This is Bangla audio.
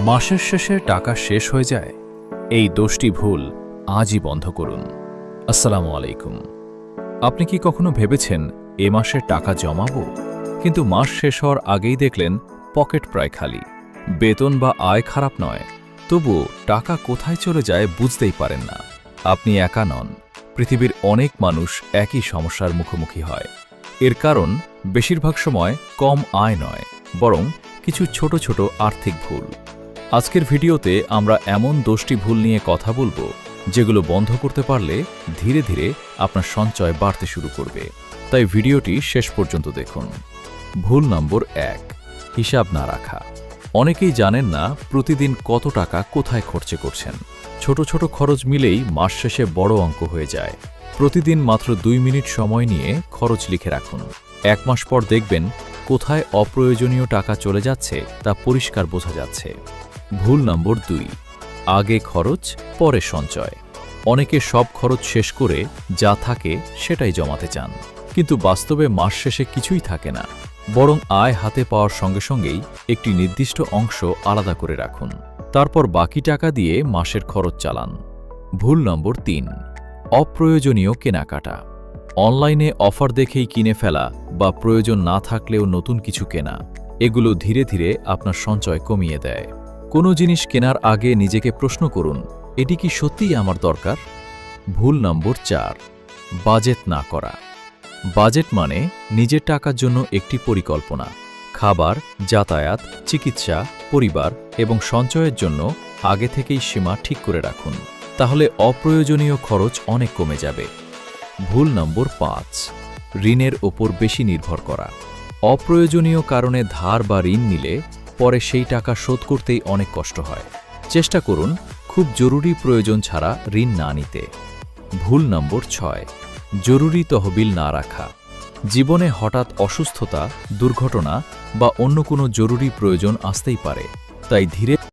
মাসের শেষে টাকা শেষ হয়ে যায়, এই দোষটি ভুল আজই বন্ধ করুন। আসসালামু আলাইকুম। আপনি কি কখনো ভেবেছেন এ মাসে টাকা জমাবো, কিন্তু মাস শেষ হওয়ার আগেই দেখলেন পকেট প্রায় খালি? বেতন বা আয় খারাপ নয়, তবুও টাকা কোথায় চলে যায় বুঝতেই পারেন না। আপনি একা নন, পৃথিবীর অনেক মানুষ একই সমস্যার মুখোমুখি হয়। এর কারণ বেশিরভাগ সময় কম আয় নয়, বরং কিছু ছোট ছোট আর্থিক ভুল। আজকের ভিডিওতে আমরা এমন 10টি ভুল নিয়ে কথা বলবো, যেগুলো বন্ধ করতে পারলে ধীরে ধীরে আপনার সঞ্চয় বাড়তে শুরু করবে। তাই ভিডিওটি শেষ পর্যন্ত দেখুন। ভুল নম্বর 1, হিসাব না রাখা। অনেকেই জানেন না প্রতিদিন কত টাকা কোথায় খরচ করছেন। ছোট ছোট খরচ মিলেই মাস শেষে বড় অঙ্ক হয়ে যায়। প্রতিদিন মাত্র 2 মিনিট সময় নিয়ে খরচ লিখে রাখুন। 1 মাস পর দেখবেন কোথায় অপ্রয়োজনীয় টাকা চলে যাচ্ছে তা পরিষ্কার বোঝা যাচ্ছে। ভুল নম্বর 2, আগে খরচ পরে সঞ্চয়। অনেকে সব খরচ শেষ করে যা থাকে সেটাই জমাতে চান, কিন্তু বাস্তবে মাস শেষে কিছুই থাকে না। বরং আয় হাতে পাওয়ার সঙ্গে সঙ্গেই একটি নির্দিষ্ট অংশ আলাদা করে রাখুন, তারপর বাকি টাকা দিয়ে মাসের খরচ চালান। ভুল নম্বর 3, অপ্রয়োজনীয় কেনাকাটা। অনলাইনে অফার দেখেই কিনে ফেলা বা প্রয়োজন না থাকলেও নতুন কিছু কেনা, এগুলো ধীরে ধীরে আপনার সঞ্চয় কমিয়ে দেয়। কোনো জিনিস কেনার আগে নিজেকে প্রশ্ন করুন, এটি কি সত্যিই আমার দরকার? ভুল নম্বর 4, বাজেট না করা। বাজেট মানে নিজের টাকার জন্য একটি পরিকল্পনা। খাবার, যাতায়াত, চিকিৎসা, পরিবার এবং সঞ্চয়ের জন্য আগে থেকেই সীমা ঠিক করে রাখুন, তাহলে অপ্রয়োজনীয় খরচ অনেক কমে যাবে। ভুল নম্বর 5, ঋণের ওপর বেশি নির্ভর করা। অপ্রয়োজনীয় কারণে ধার বা ঋণ নিলে পরে সেই টাকা শোধ করতেই অনেক কষ্ট হয়। চেষ্টা করুন খুব জরুরি প্রয়োজন ছাড়া ঋণ না নিতে। ভুল নম্বর 6, জরুরি তহবিল না রাখা। জীবনে হঠাৎ অসুস্থতা, দুর্ঘটনা বা অন্য কোনো জরুরি প্রয়োজন আসতেই পারে, তাই ধীরে